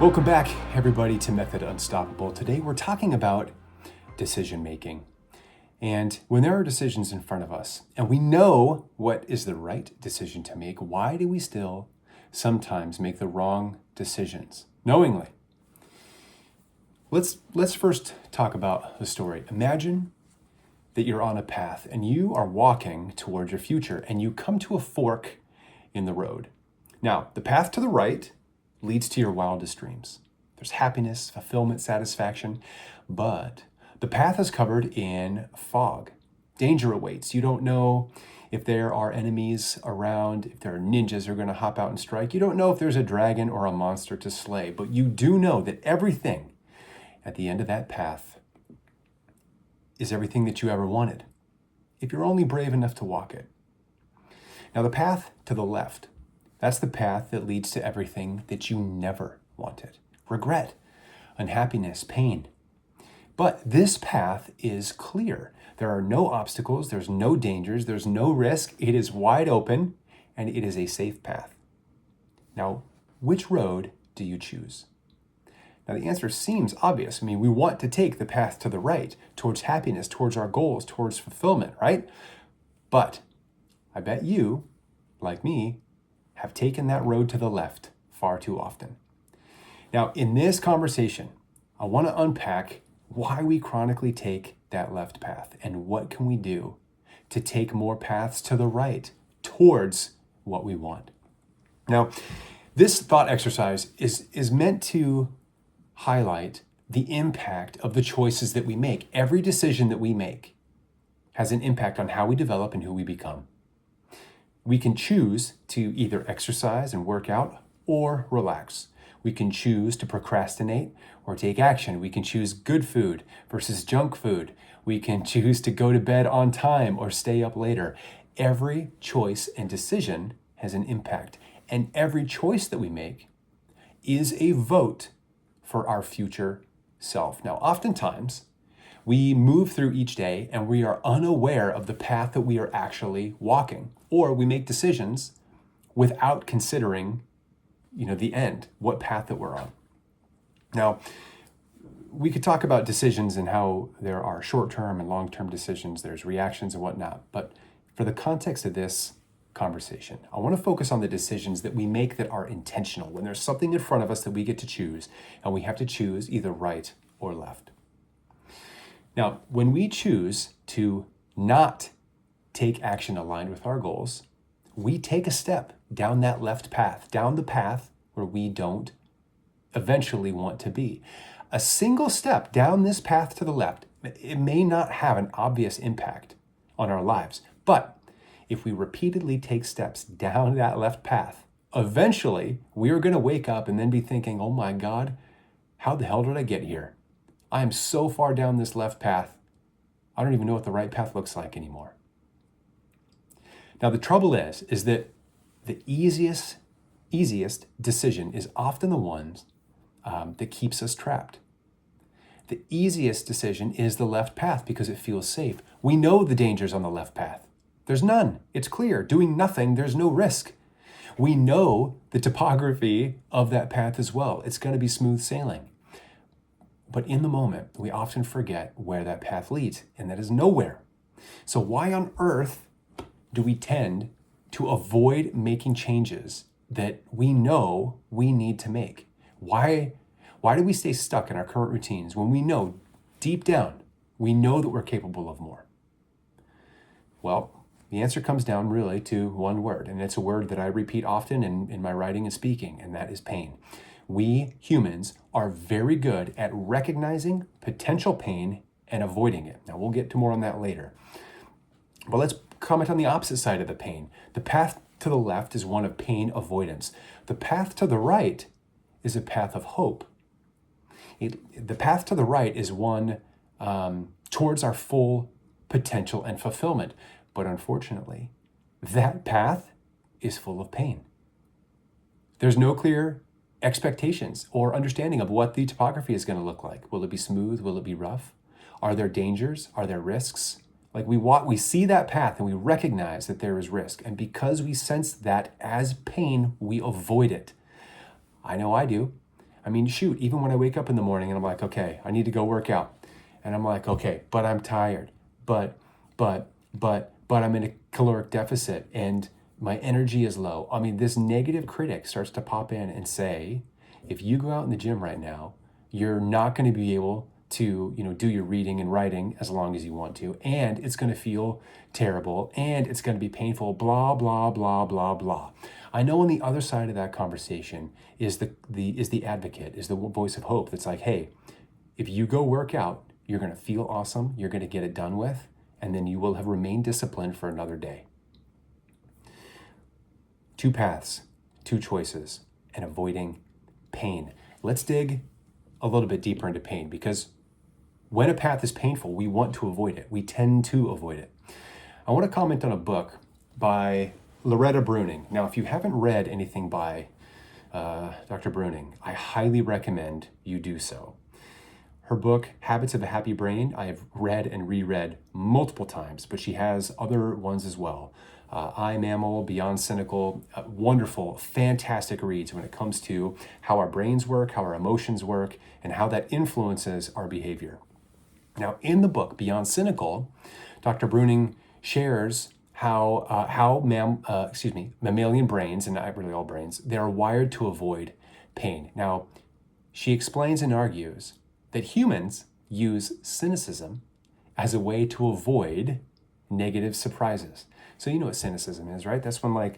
Welcome back, everybody, to Method Unstoppable. Today we're talking about decision making. And when there are decisions in front of us, and we know what is the right decision to make, why do we still sometimes make the wrong decisions knowingly? Let's first talk about the story. Imagine that you're on a path and you are walking towards your future and you come to a fork in the road. Now, the path to the right leads to your wildest dreams. There's happiness, fulfillment, satisfaction, but the path is covered in fog. Danger awaits. You don't know if there are enemies around, if there are ninjas who are going to hop out and strike. You don't know if there's a dragon or a monster to slay, but you do know that everything at the end of that path is everything that you ever wanted, if you're only brave enough to walk it. Now, the path to the left, that's the path that leads to everything that you never wanted. Regret, unhappiness, pain. But this path is clear. There are no obstacles, there's no dangers, there's no risk. It is wide open, and it is a safe path. Now, which road do you choose? Now, the answer seems obvious. I mean, we want to take the path to the right, towards happiness, towards our goals, towards fulfillment, right? But I bet you, like me, have taken that road to the left far too often. Now, in this conversation, I want to unpack why we chronically take that left path and what can we do to take more paths to the right towards what we want. Now, this thought exercise is meant to highlight the impact of the choices that we make. Every decision that we make has an impact on how we develop and who we become. We can choose to either exercise and work out or relax. We can choose to procrastinate or take action. We can choose good food versus junk food. We can choose to go to bed on time or stay up later. Every choice and decision has an impact, and every choice that we make is a vote for our future self. Now, oftentimes, we move through each day and we are unaware of the path that we are actually walking, or we make decisions without considering, the end, what path that we're on. Now, we could talk about decisions and how there are short-term and long-term decisions, there's reactions and whatnot, but for the context of this conversation, I want to focus on the decisions that we make that are intentional, when there's something in front of us that we get to choose, and we have to choose either right or left. Now, when we choose to not take action aligned with our goals, we take a step down that left path, down the path where we don't eventually want to be. A single step down this path to the left, it may not have an obvious impact on our lives, but if we repeatedly take steps down that left path, eventually we are going to wake up and then be thinking, oh my God, how the hell did I get here? I am so far down this left path, I don't even know what the right path looks like anymore. Now, the trouble is that the easiest decision is often the ones that keeps us trapped. The easiest decision is the left path because it feels safe. We know the dangers on the left path. There's none. It's clear. Doing nothing, there's no risk. We know the topography of that path as well. It's going to be smooth sailing. But in the moment, we often forget where that path leads, and that is nowhere. So why on earth do we tend to avoid making changes that we know we need to make? Why do we stay stuck in our current routines when we know deep down, we know that we're capable of more? Well, the answer comes down really to one word, and it's a word that I repeat often in my writing and speaking, and that is pain. We humans are very good at recognizing potential pain and avoiding it. Now, we'll get to more on that later. But let's comment on the opposite side of the pain. The path to the left is one of pain avoidance. The path to the right is a path of hope. The path to the right is one towards our full potential and fulfillment. But unfortunately, that path is full of pain. There's no clear expectations or understanding of what the topography is going to look like. Will it be smooth? Will it be rough? Are there dangers? Are there risks? Like we see that path and we recognize that there is risk. And because we sense that as pain, we avoid it. I know I do. I mean, shoot, even when I wake up in the morning and I'm like, okay, I need to go work out. And I'm like, okay, but I'm tired. But I'm in a caloric deficit and my energy is low. I mean, this negative critic starts to pop in and say, if you go out in the gym right now, you're not going to be able to, do your reading and writing as long as you want to, and it's going to feel terrible, and it's going to be painful, blah, blah, blah, blah, blah. I know on the other side of that conversation is the advocate, is the voice of hope that's like, hey, if you go work out, you're going to feel awesome, you're going to get it done with, and then you will have remained disciplined for another day. Two paths, two choices, and avoiding pain. Let's dig a little bit deeper into pain, because when a path is painful, we want to avoid it. We tend to avoid it. I want to comment on a book by Loretta Breuning. Now, if you haven't read anything by Dr. Breuning, I highly recommend you do so. Her book, Habits of a Happy Brain, I have read and reread multiple times, but she has other ones as well. I, Mammal, Beyond Cynical, wonderful, fantastic reads when it comes to how our brains work, how our emotions work, and how that influences our behavior. Now, in the book, Beyond Cynical, Dr. Breuning shares how mammalian brains, and not really all brains, they are wired to avoid pain. Now, she explains and argues that humans use cynicism as a way to avoid negative surprises. So you know what cynicism is, right? That's when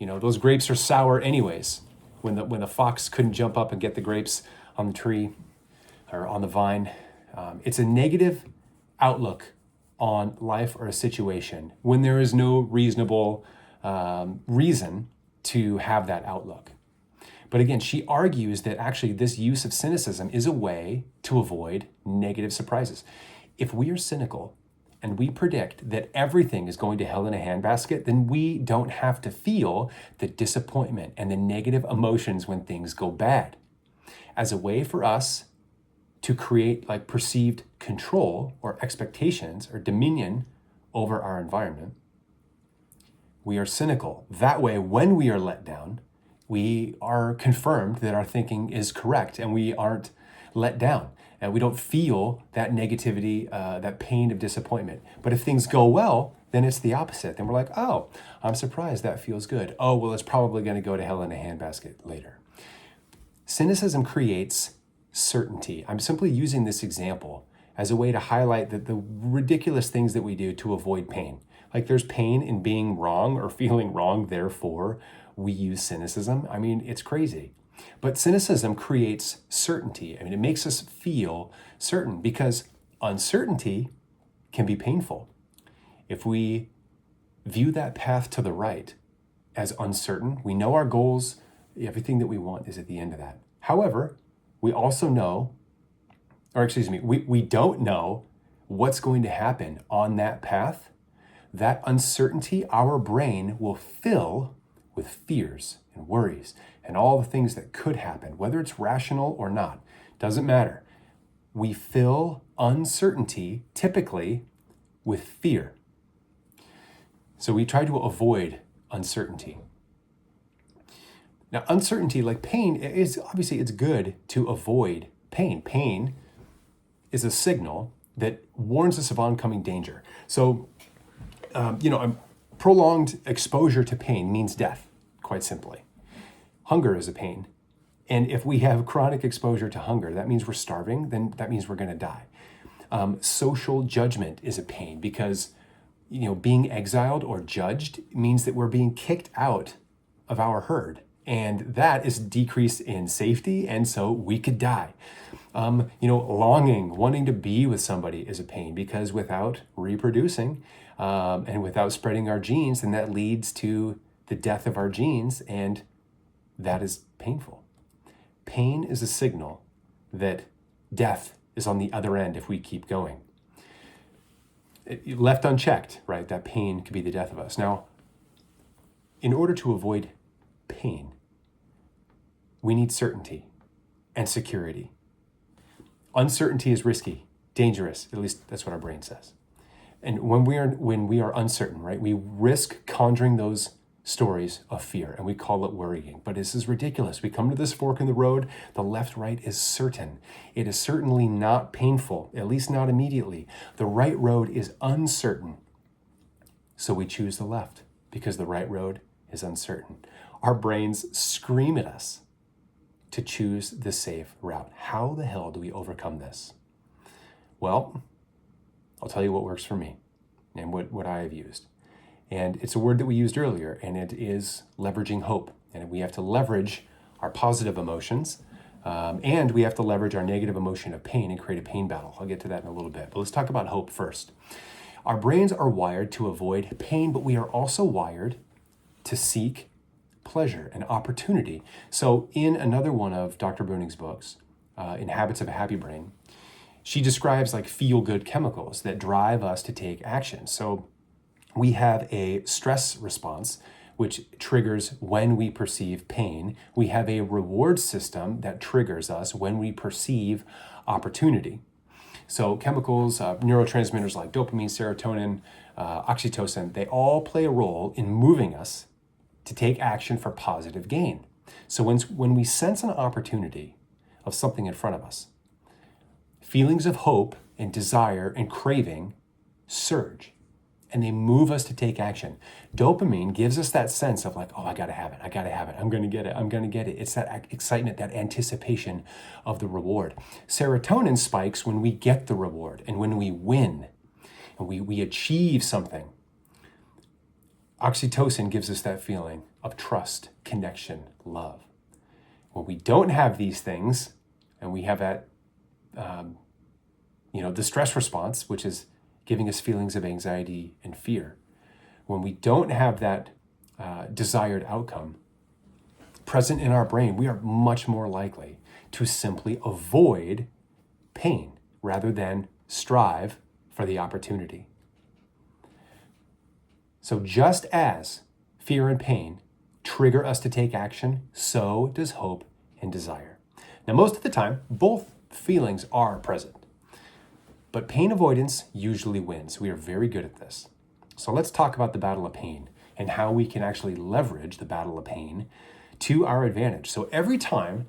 those grapes are sour anyways. When the fox couldn't jump up and get the grapes on the tree or on the vine. It's a negative outlook on life or a situation when there is no reasonable reason to have that outlook. But again, she argues that actually this use of cynicism is a way to avoid negative surprises. If we are cynical and we predict that everything is going to hell in a handbasket, then we don't have to feel the disappointment and the negative emotions when things go bad. As a way for us to create perceived control or expectations or dominion over our environment, we are cynical. That way, when we are let down, we are confirmed that our thinking is correct and we aren't let down. And we don't feel that negativity, that pain of disappointment. But if things go well, then it's the opposite. Then we're like, oh, I'm surprised that feels good. Oh, well, it's probably going to go to hell in a handbasket later. Cynicism creates certainty. I'm simply using this example as a way to highlight the ridiculous things that we do to avoid pain. Like there's pain in being wrong or feeling wrong, therefore we use cynicism. I mean, it's crazy. But cynicism creates certainty. I mean, it makes us feel certain because uncertainty can be painful. If we view that path to the right as uncertain, we know our goals, everything that we want is at the end of that. However, we also know, we don't know what's going to happen on that path. That uncertainty, our brain will fill with fears and worries and all the things that could happen, whether it's rational or not, doesn't matter. We fill uncertainty typically with fear. So we try to avoid uncertainty. Now, uncertainty, like pain, is obviously it's good to avoid pain. Pain is a signal that warns us of oncoming danger. So, prolonged exposure to pain means death, quite simply. Hunger is a pain. And if we have chronic exposure to hunger, that means we're starving, then that means we're going to die. Social judgment is a pain because, being exiled or judged means that we're being kicked out of our herd. And that is decrease in safety, and so we could die. Longing, wanting to be with somebody is a pain because without reproducing and without spreading our genes, then that leads to the death of our genes, and that is painful. Pain is a signal that death is on the other end if we keep going. Left unchecked, right, that pain could be the death of us. Now, in order to avoid pain, we need certainty and security. Uncertainty is risky, dangerous, at least that's what our brain says. And when we are uncertain, right, we risk conjuring those stories of fear, and we call it worrying. But this is ridiculous. We come to this fork in the road. The left-right is certain. It is certainly not painful, at least not immediately. The right road is uncertain. So we choose the left because the right road is uncertain. Our brains scream at us to choose the safe route. How the hell do we overcome this? Well, I'll tell you what works for me and what I have used. And it's a word that we used earlier, and it is leveraging hope. And we have to leverage our positive emotions, and we have to leverage our negative emotion of pain and create a pain battle. I'll get to that in a little bit. But let's talk about hope first. Our brains are wired to avoid pain, but we are also wired to seek pleasure and opportunity. So in another one of Dr. Bruning's books, in Habits of a Happy Brain, she describes like feel-good chemicals that drive us to take action. So we have a stress response, which triggers when we perceive pain. We have a reward system that triggers us when we perceive opportunity. So chemicals, neurotransmitters like dopamine, serotonin, oxytocin, they all play a role in moving us to take action for positive gain. So when we sense an opportunity of something in front of us, feelings of hope and desire and craving surge, and they move us to take action. Dopamine gives us that sense of like, oh, I gotta have it, I'm gonna get it. It's that excitement, that anticipation of the reward. Serotonin spikes when we get the reward and when we win and we achieve something. Oxytocin gives us that feeling of trust, connection, love. When we don't have these things and we have that, the stress response, which is giving us feelings of anxiety and fear. When we don't have that desired outcome present in our brain, we are much more likely to simply avoid pain rather than strive for the opportunity. So just as fear and pain trigger us to take action, so does hope and desire. Now, most of the time, both feelings are present. But pain avoidance usually wins. We are very good at this. So let's talk about the battle of pain and how we can actually leverage the battle of pain to our advantage. So every time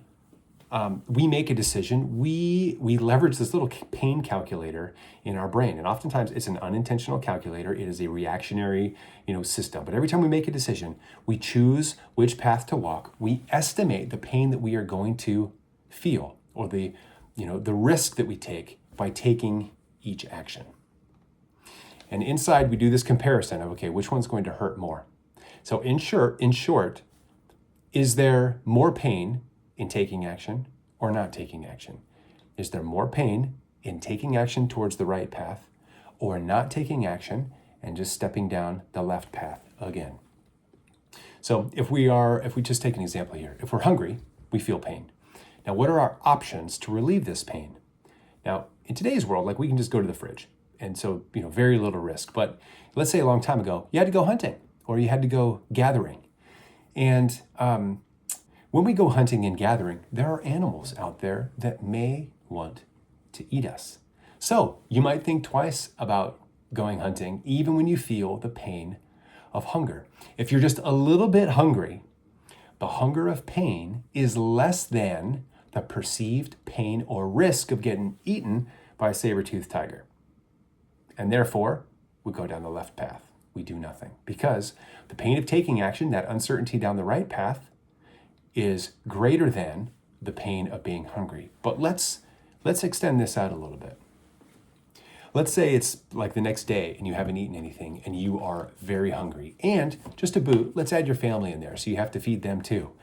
we make a decision, we leverage this little pain calculator in our brain. And oftentimes it's an unintentional calculator. It is a reactionary, system. But every time we make a decision, we choose which path to walk. We estimate the pain that we are going to feel or the risk that we take by taking each action. And inside we do this comparison of, okay, which one's going to hurt more? So in short, is there more pain in taking action or not taking action? Is there more pain in taking action towards the right path or not taking action and just stepping down the left path again? So if we just take an example here, if we're hungry, we feel pain. Now, what are our options to relieve this pain? Now, in today's world, like we can just go to the fridge. And so, very little risk. But let's say a long time ago, you had to go hunting or you had to go gathering. And when we go hunting and gathering, there are animals out there that may want to eat us. So you might think twice about going hunting, even when you feel the pain of hunger. If you're just a little bit hungry, the hunger of pain is less than the perceived pain or risk of getting eaten by a saber-toothed tiger. And therefore, we go down the left path. We do nothing because the pain of taking action, that uncertainty down the right path, is greater than the pain of being hungry. But let's extend this out a little bit. Let's say it's like the next day and you haven't eaten anything and you are very hungry. And just to boot, let's add your family in there. So you have to feed them too.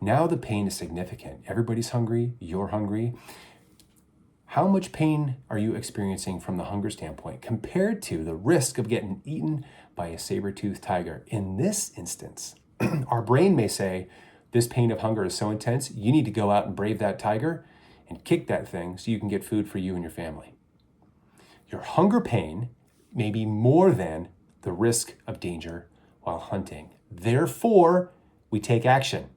Now the pain is significant. Everybody's hungry. You're hungry. How much pain are you experiencing from the hunger standpoint compared to the risk of getting eaten by a saber-toothed tiger? In this instance, our brain may say, this pain of hunger is so intense, you need to go out and brave that tiger and kick that thing so you can get food for you and your family. Your hunger pain may be more than the risk of danger while hunting. Therefore, we take action.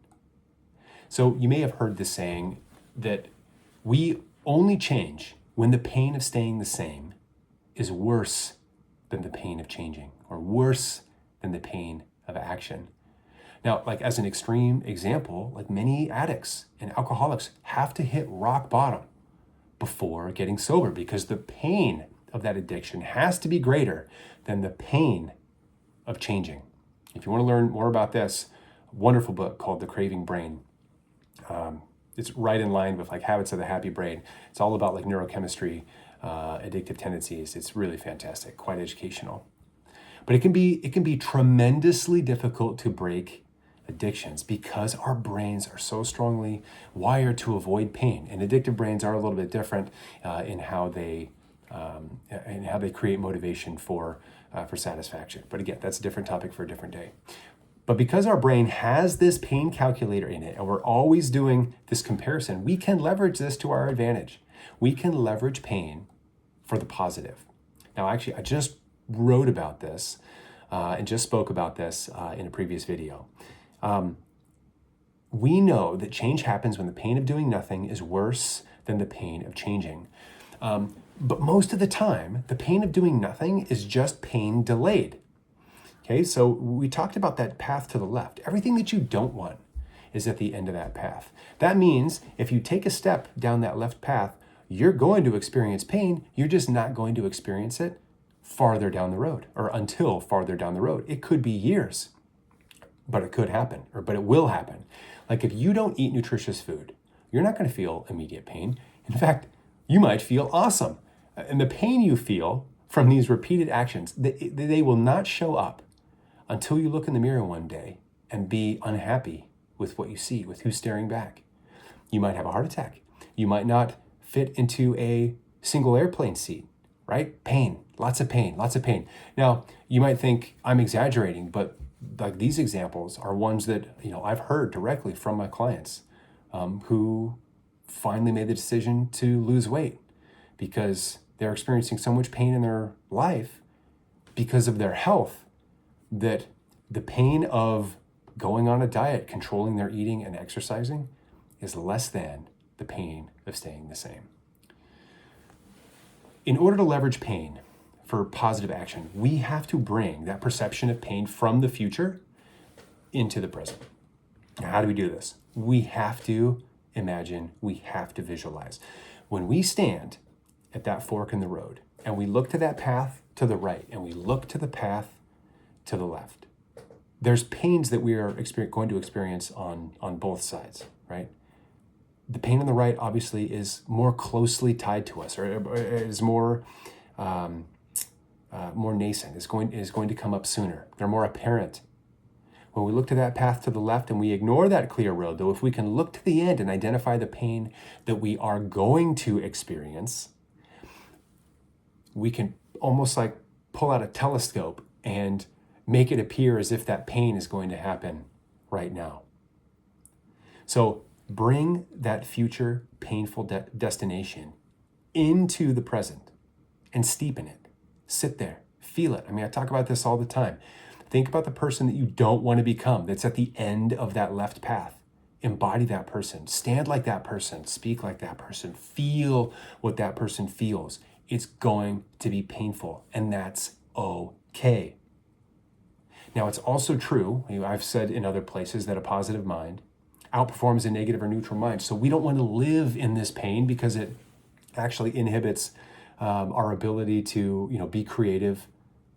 So you may have heard this saying that we only change when the pain of staying the same is worse than the pain of changing or worse than the pain of action. Now, like as an extreme example, like many addicts and alcoholics have to hit rock bottom before getting sober because the pain of that addiction has to be greater than the pain of changing. If you want to learn more about this, a wonderful book called The Craving Brain. It's right in line with like Habits of the Happy Brain. It's all about like neurochemistry, addictive tendencies. It's really fantastic, quite educational. But it can be tremendously difficult to break addictions because our brains are so strongly wired to avoid pain, and addictive brains are a little bit different in how they create motivation for satisfaction. But again, that's a different topic for a different day. But because our brain has this pain calculator in it, and we're always doing this comparison, we can leverage this to our advantage. We can leverage pain for the positive. Now, actually, I just wrote about this and just spoke about this in a previous video. We know that change happens when the pain of doing nothing is worse than the pain of changing. But most of the time, the pain of doing nothing is just pain delayed. Okay, so we talked about that path to the left. Everything that you don't want is at the end of that path. That means if you take a step down that left path, you're going to experience pain. You're just not going to experience it farther down the road or until farther down the road. It could be years, but it could happen, but it will happen. Like if you don't eat nutritious food, you're not going to feel immediate pain. In fact, you might feel awesome. And the pain you feel from these repeated actions, they will not show up until you look in the mirror one day and be unhappy with what you see, with who's staring back. You might have a heart attack. You might not fit into a single airplane seat, right? Pain, lots of pain, lots of pain. Now, you might think I'm exaggerating, but like these examples are ones that I've heard directly from my clients who finally made the decision to lose weight because they're experiencing so much pain in their life because of their health that the pain of going on a diet, controlling their eating and exercising is less than the pain of staying the same. In order to leverage pain for positive action, we have to bring that perception of pain from the future into the present. Now, how do we do this? We have to imagine, we have to visualize. When we stand at that fork in the road and we look to that path to the right and we look to the path to the left, there's pains that we are going to experience on both sides, right? The pain on the right obviously is more closely tied to us, or is more nascent, is going to come up sooner. They're more apparent. When we look to that path to the left and we ignore that clear road, though, if we can look to the end and identify the pain that we are going to experience, we can almost like pull out a telescope and make it appear as if that pain is going to happen right now. So bring that future painful destination into the present and steepen it. Sit there, feel it. I mean, I talk about this all the time. Think about the person that you don't want to become that's at the end of that left path. Embody that person. Stand like that person. Speak like that person. Feel what that person feels. It's going to be painful, and that's okay. Now, it's also true, I've said in other places, that a positive mind outperforms a negative or neutral mind. So we don't want to live in this pain because it actually inhibits our ability to be creative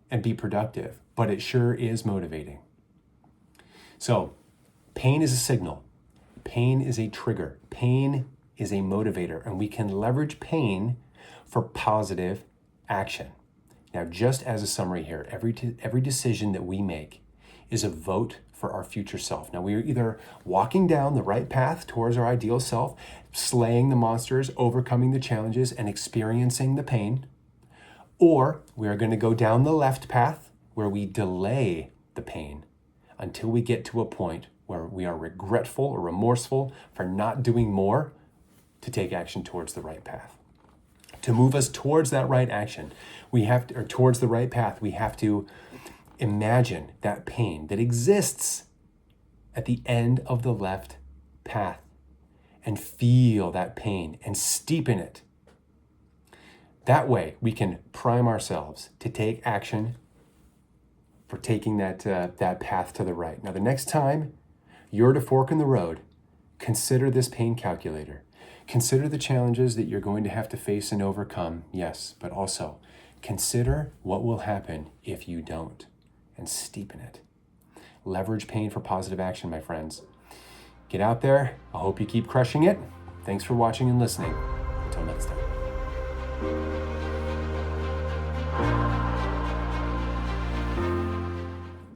and be productive. But it sure is motivating. So pain is a signal. Pain is a trigger. Pain is a motivator. And we can leverage pain for positive action. Now, just as a summary here, every decision that we make is a vote for our future self. Now, we are either walking down the right path towards our ideal self, slaying the monsters, overcoming the challenges, and experiencing the pain, or we are going to go down the left path where we delay the pain until we get to a point where we are regretful or remorseful for not doing more to take action towards the right path. To move us towards that right action, towards the right path, we have to imagine that pain that exists at the end of the left path and feel that pain and steepen it. That way, we can prime ourselves to take action for taking that path to the right. Now, the next time you're at a fork in the road, consider this pain calculator. Consider the challenges that you're going to have to face and overcome, yes, but also consider what will happen if you don't, and steepen it. Leverage pain for positive action, my friends. Get out there. I hope you keep crushing it. Thanks for watching and listening. Until next time.